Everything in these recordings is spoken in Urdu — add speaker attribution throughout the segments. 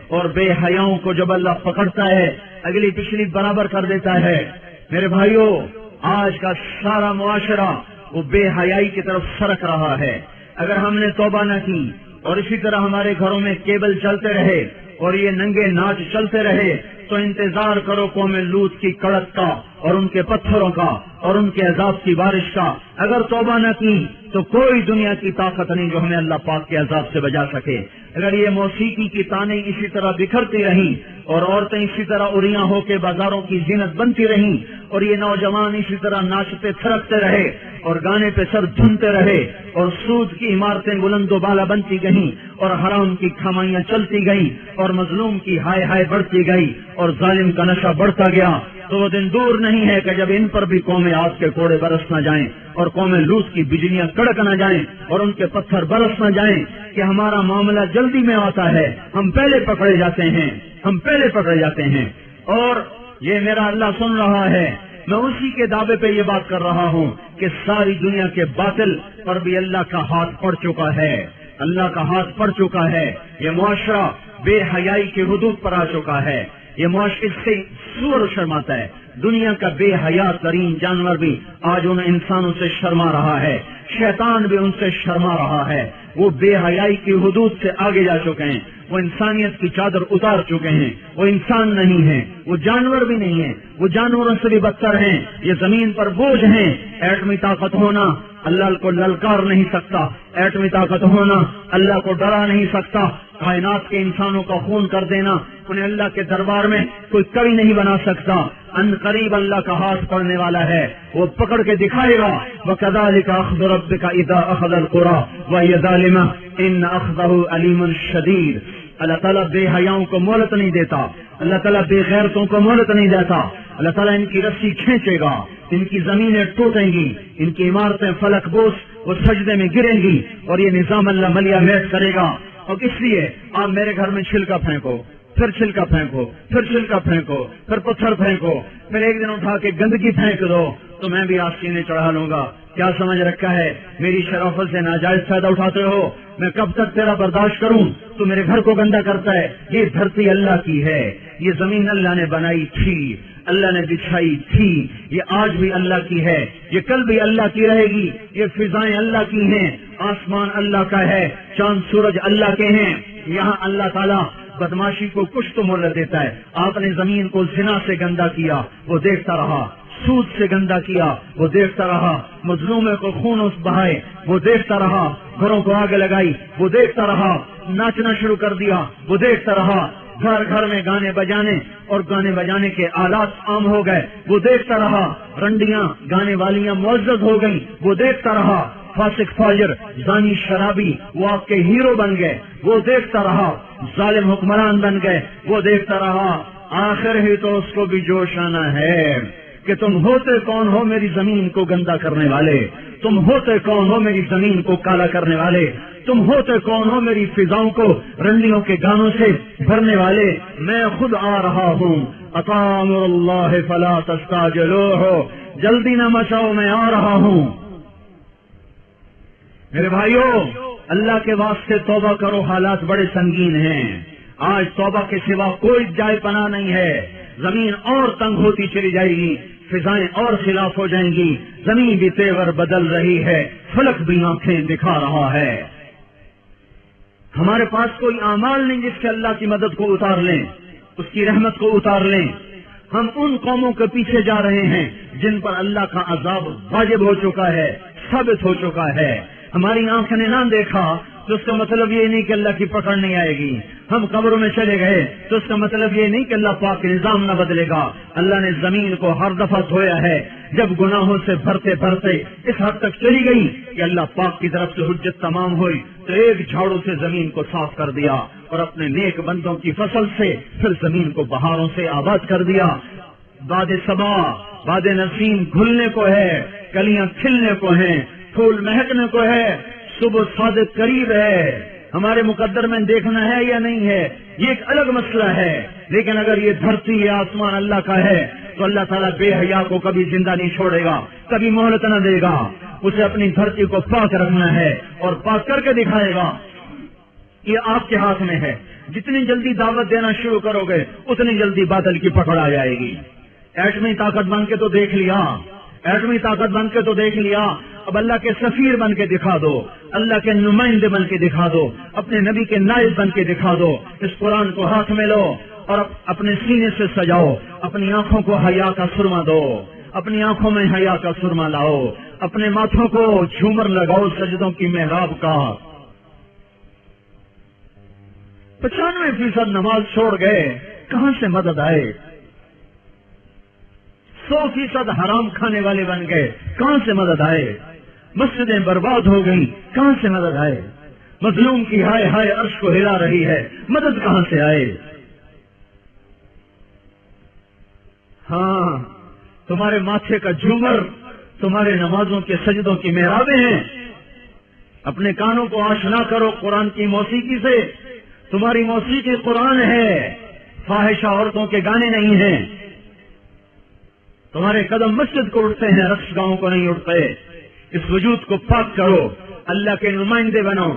Speaker 1: اور بے حیاؤں کو جب اللہ پکڑتا ہے اگلی پچھلی برابر کر دیتا ہے۔ میرے بھائیوں، آج کا سارا معاشرہ وہ بے حیائی کی طرف سرک رہا ہے۔ اگر ہم نے توبہ نہ کی اور اسی طرح ہمارے گھروں میں کیبل چلتے رہے اور یہ ننگے ناچ چلتے رہے تو انتظار کرو قوم لوط کی کڑک کا اور ان کے پتھروں کا اور ان کے عذاب کی بارش کا۔ اگر توبہ نہ کی تو کوئی دنیا کی طاقت نہیں جو ہمیں اللہ پاک کے عذاب سے بچا سکے۔ اگر یہ موسیقی کی تانیں اسی طرح بکھرتی رہیں اور عورتیں اسی طرح اریاں ہو کے بازاروں کی زینت بنتی رہیں اور یہ نوجوان اسی طرح ناچتے تھرکتے رہے اور گانے پہ سر دھنتے رہے اور سود کی عمارتیں بلند و بالا بنتی گئیں اور حرام کی کھمائیاں چلتی گئیں اور مظلوم کی ہائے ہائے بڑھتی گئی اور ظالم کا نشہ بڑھتا گیا، تو وہ دن دور نہیں ہے کہ جب ان پر بھی قوم عاد کے کوڑے برس نہ جائیں اور قوم لوط کی بجلیاں کڑک نہ جائیں اور ان کے پتھر برس نہ جائیں کہ ہمارا معاملہ جلدی میں آتا ہے، ہم پہلے پکڑے جاتے ہیں، ہم پہلے پکڑے جاتے ہیں۔ اور یہ میرا اللہ سن رہا ہے، میں اسی کے دعوے پہ یہ بات کر رہا ہوں کہ ساری دنیا کے باطل پر بھی اللہ کا ہاتھ پڑ چکا ہے، اللہ کا ہاتھ پڑ چکا ہے۔ یہ معاشرہ بے حیائی کی حدود پر آ چکا ہے، یہ معاشرہ اس سے سور شرماتا ہے۔ دنیا کا بے حیا ترین جانور بھی آج ان انسانوں سے شرما رہا ہے، شیطان بھی ان سے شرما رہا ہے۔ وہ بے حیائی کی حدود سے آگے جا چکے ہیں، وہ انسانیت کی چادر اتار چکے ہیں، وہ انسان نہیں ہیں، وہ جانور بھی نہیں ہیں، وہ جانوروں سے بھی بدتر ہیں، یہ زمین پر بوجھ ہیں۔ ایٹمی طاقت ہونا اللہ کو للکار نہیں سکتا، ایٹمی طاقت ہونا اللہ کو ڈرا نہیں سکتا، کائنات کے انسانوں کا خون کر دینا انہیں اللہ کے دربار میں کوئی کبھی نہیں بنا سکتا۔ ان قریب اللہ کا ہاتھ پڑنے والا ہے، وہ پکڑ کے دکھائے گا۔ وَكَذَلِكَ أَخْذُ رَبِّكَ إِذَا أَخَذَ الْقُرَىٰ وَهِيَ ظَالِمَةٌ إِنَّ أَخْذَهُ أَلِيمٌ شَدِيدٌ۔ اللہ تعالیٰ بے حیاؤں کو مہلت نہیں دیتا، اللہ تعالیٰ بے غیرتوں کو مہلت نہیں دیتا۔ اللہ تعالیٰ ان کی رسی کھینچے گا، ان کی زمینیں ٹوٹیں گی، ان کی عمارتیں فلک بوس وہ سجدے میں گریں گی اور یہ نظام اللہ ملیا میٹ کرے گا۔ اور اس لیے آپ میرے گھر میں چھلکا پھینکو، پھر چھلکا پھینکو، پھر چھلکا پھینکو، پھر پتھر پھینکو، پھر ایک دن اٹھا کے گندگی پھینک دو تو میں بھی آستینے چڑھا لوں گا۔ کیا سمجھ رکھا ہے؟ میری شرافت سے ناجائز فائدہ اٹھاتے ہو، میں کب تک تیرا برداشت کروں؟ تو میرے گھر کو گندا کرتا ہے۔ یہ دھرتی اللہ کی ہے، یہ زمین اللہ نے بنائی تھی، اللہ نے بچھائی تھی، یہ آج بھی اللہ کی ہے، یہ کل بھی اللہ کی رہے گی، یہ فضائیں اللہ کی ہیں، آسمان اللہ کا ہے، چاند سورج اللہ کے ہیں۔ یہاں اللہ تعالیٰ بدماشی کو کچھ تو مہلت دیتا ہے۔ آپ نے زمین کو زنا سے گندا کیا، وہ دیکھتا رہا، سود سے گندا کیا، وہ دیکھتا رہا، مظلومے کو خون بہائے، وہ دیکھتا رہا، گھروں کو آگ لگائی، وہ دیکھتا رہا، ناچنا شروع کر دیا، وہ دیکھتا رہا، گھر گھر میں گانے بجانے اور گانے بجانے کے آلات عام ہو گئے، وہ دیکھتا رہا، رنڈیاں گانے والیاں معزز ہو گئی، وہ دیکھتا رہا، فاسق فاجر زانی شرابی وہ آپ کے ہیرو بن گئے، وہ دیکھتا رہا، ظالم حکمران بن گئے، وہ دیکھتا رہا۔ آخر ہی تو اس کو بھی جوش آنا ہے کہ تم ہوتے کون ہو میری زمین کو گندا کرنے والے، تم ہوتے کون ہو میری زمین کو کالا کرنے والے، تم ہوتے کون ہو میری فضاؤں کو رنڈیوں کے گانوں سے بھرنے والے۔ میں خود آ رہا ہوں، اتی امر اللہ فلا تستعجلوہ، جلدی نہ مچاؤ، میں آ رہا ہوں۔ میرے بھائیوں، اللہ کے واسطے توبہ کرو، حالات بڑے سنگین ہیں۔ آج توبہ کے سوا کوئی جائے پناہ نہیں ہے۔ زمین اور تنگ ہوتی چلی جائے گی، فضائیں اور خلاف ہو جائیں گی، زمین بھی تیور بدل رہی ہے، فلک بھی آنکھیں دکھا رہا ہے۔ ہمارے پاس کوئی اعمال نہیں جس سے اللہ کی مدد کو اتار لیں، اس کی رحمت کو اتار لیں۔ ہم ان قوموں کے پیچھے جا رہے ہیں جن پر اللہ کا عذاب واجب ہو چکا ہے، ثابت ہو چکا ہے۔ ہماری آنکھ نے نہ دیکھا تو اس کا مطلب یہ نہیں کہ اللہ کی پکڑ نہیں آئے گی۔ ہم قبروں میں چلے گئے تو اس کا مطلب یہ نہیں کہ اللہ پاک کے نظام نہ بدلے گا۔ اللہ نے زمین کو ہر دفعہ دھویا ہے، جب گناہوں سے بھرتے بھرتے اس حد تک چلی گئی کہ اللہ پاک کی طرف سے حجت تمام ہوئی تو ایک جھاڑو سے زمین کو صاف کر دیا اور اپنے نیک بندوں کی فصل سے پھر زمین کو بہاروں سے آباد کر دیا۔ باد صبا باد نسیم کھلنے کو ہے، کلیاں کھلنے کو ہیں، پھول مہکنے کو ہے، صبح صادق قریب ہے۔ ہمارے مقدر میں دیکھنا ہے یا نہیں ہے یہ ایک الگ مسئلہ ہے، لیکن اگر یہ دھرتی یا آسمان اللہ کا ہے تو اللہ تعالیٰ بے حیا کو کبھی زندہ نہیں چھوڑے گا، کبھی مہلت نہ دے گا۔ اسے اپنی دھرتی کو پاک رکھنا ہے اور پاک کر کے دکھائے گا۔ یہ آپ کے ہاتھ میں ہے. جتنی جلدی دعوت دینا شروع کرو گے اتنی جلدی بادل کی پکڑ آ جائے گی. ایٹمی طاقت بن کے تو دیکھ لیا, ایٹمی طاقت بن کے تو دیکھ لیا, اب اللہ کے سفیر بن کے دکھا دو, اللہ کے نمائندے بن کے دکھا دو, اپنے نبی کے نائب بن کے دکھا دو. اس قرآن کو ہاتھ میں لو اور اپنے سینے سے سجاؤ, اپنی آنکھوں کو حیا کا سرما دو, اپنی آنکھوں میں حیا کا سرما لاؤ, اپنے ماتھوں کو جھومر لگاؤ سجدوں کی محراب کا. 95% نماز چھوڑ گئے, کہاں سے مدد آئے؟ 100% حرام کھانے والے بن گئے, کہاں سے مدد آئے؟ مسجدیں برباد ہو گئی, کہاں سے مدد آئے؟ مظلوم کی ہائے ہائے عرش کو ہلا رہی ہے, مدد کہاں سے آئے؟ ہاں, تمہارے ماتھے کا جھومر تمہارے نمازوں کے سجدوں کی محرابیں ہیں. اپنے کانوں کو آشنا کرو قرآن کی موسیقی سے. تمہاری موسیقی قرآن ہے, فاحشہ عورتوں کے گانے نہیں ہیں. تمہارے قدم مسجد کو اٹھتے ہیں, رقص گاؤں کو نہیں اٹھتے. اس وجود کو پاک کرو, اللہ کے نمائندے بنو.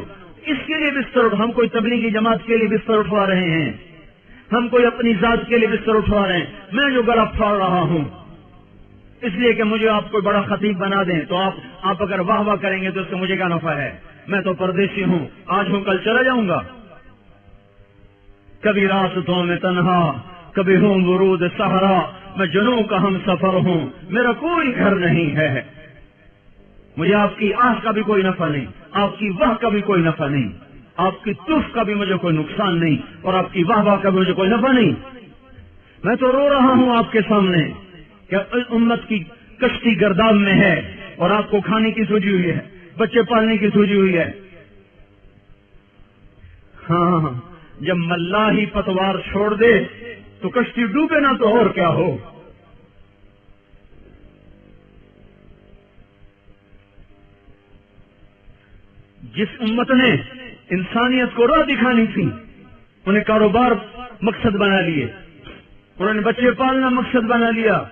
Speaker 1: اس کے لیے بستر, ہم کوئی تبلیغی جماعت کے لیے بستر اٹھوا رہے ہیں, ہم کوئی اپنی ذات کے لیے بستر اٹھوا رہے ہیں. میں جو گلا پھاڑ رہا ہوں اس لیے کہ مجھے آپ کو بڑا خطیب بنا دیں, تو آپ اگر واہ واہ کریں گے تو اس سے مجھے کیا نفع ہے؟ میں تو پردیسی ہوں, آج ہوں کل چلا جاؤں گا. کبھی راستوں میں تنہا, کبھی ہوں ورود صحرا, میں جنوں کا ہم سفر ہوں, میرا کوئی گھر نہیں ہے. مجھے آپ کی آہ کا بھی کوئی نفع نہیں, آپ کی واہ کا بھی کوئی نفع نہیں, آپ کی تف کا بھی مجھے کوئی نقصان نہیں, اور آپ کی واہ واہ کا بھی مجھے کوئی نفع نہیں. میں تو رو رہا ہوں آپ کے سامنے کہ امت کی کشتی گرداب میں ہے, اور آپ کو کھانے کی سوچی ہوئی ہے, بچے پالنے کی سوچی ہوئی ہے. ہاں, جب ملاحی پتوار چھوڑ دے تو کشتی ڈوبے نہ تو اور کیا ہو. جس امت نے انسانیت کو راہ دکھانی تھی, انہیں کاروبار مقصد بنا لیے, انہوں نے بچے پالنا مقصد بنا لیا,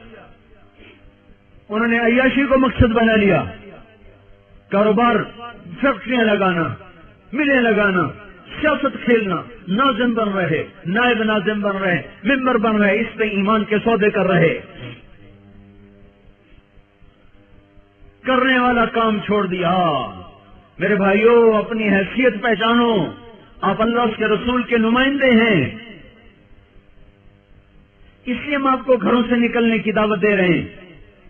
Speaker 1: انہوں نے عیاشی کو مقصد بنا لیا. کاروبار, فیکٹریاں لگانا, ملیں لگانا, سیاست کھیلنا, ناظم بن رہے, نائب ناظم بن رہے, ممبر بن رہے, اس پہ ایمان کے سودے کر رہے. کرنے والا کام چھوڑ دیا. میرے بھائیوں, اپنی حیثیت پہچانو, آپ اللہ اس کے رسول کے نمائندے ہیں. اس لیے ہم آپ کو گھروں سے نکلنے کی دعوت دے رہے ہیں,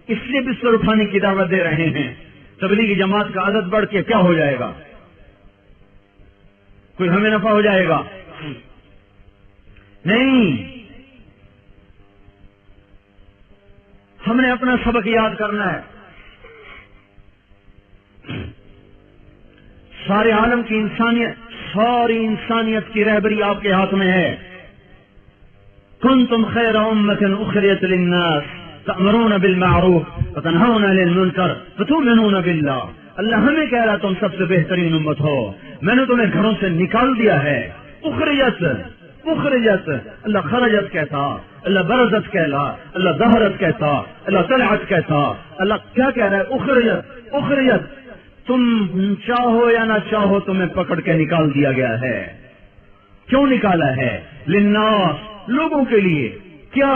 Speaker 1: اس لیے بستر اٹھانے کی دعوت دے رہے ہیں. تبلیغی جماعت کا عدد بڑھ کے کیا ہو جائے گا؟ کوئی ہمیں نفع ہو جائے گا؟ نہیں. ہم نے اپنا سبق یاد کرنا ہے. سارے عالم کی انسانیت, ساری انسانیت کی رہبری آپ کے ہاتھ میں ہے. کنتم خیر امۃ اخرجت للناس تأمرون بالمعروف وتنہون عن المنکر وتؤمنون باللہ. اللہ ہمیں کہہ رہا تم سب سے بہترین امت ہو, میں نے تمہیں گھروں سے نکال دیا ہے. اخرجت, اخرجت, اللہ خرجت کہتا, اللہ برزت کہلا, اللہ ظہرت کہتا, اللہ طلعت کہتا. اللہ کیا کہہ رہا ہے؟ اخرجت, اخرجت. تم چاہو یا نہ چاہو تمہیں پکڑ کے نکال دیا گیا ہے. کیوں نکالا ہے؟ للناس, لوگوں کے لیے. کیا؟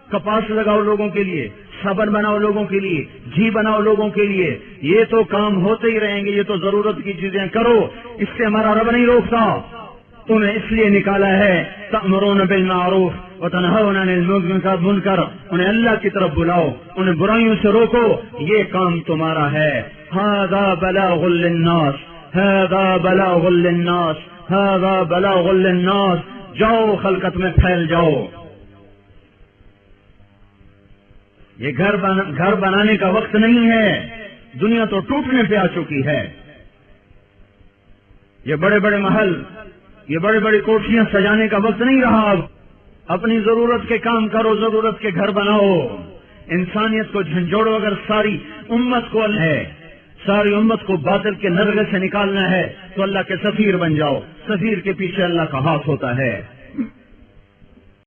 Speaker 1: کپاس لگاؤ لوگوں کے لیے, صبر بناؤ لوگوں کے لیے, جھی بناؤ لوگوں کے لیے. یہ تو کام ہوتے ہی رہیں گے, یہ تو ضرورت کی چیزیں کرو, اس سے ہمارا رب نہیں روکتا. تمہیں اس لیے نکالا ہے تأمرون بالمعروف وتنہون عن المنکر, انہیں اللہ کی طرف بلاؤ, انہیں برائیوں سے روکو, یہ کام تمہارا ہے. ھذا بلاغ للناس, ھذا بلاغ للناس, ھذا بلاغ للناس. جاؤ خلقت میں پھیل جاؤ. یہ گھر بنانے کا وقت نہیں ہے, دنیا تو ٹوٹنے پہ آ چکی ہے. یہ بڑے بڑے محل, یہ بڑی بڑی کوٹھیاں سجانے کا وقت نہیں رہا. اب اپنی ضرورت کے کام کرو, ضرورت کے گھر بناؤ. انسانیت کو جھنجھوڑو. اگر ساری امت کو ہے, ساری امت کو باطل کے نرغے سے نکالنا ہے تو اللہ کے سفیر بن جاؤ. سفیر کے پیچھے اللہ کا ہاتھ ہوتا ہے.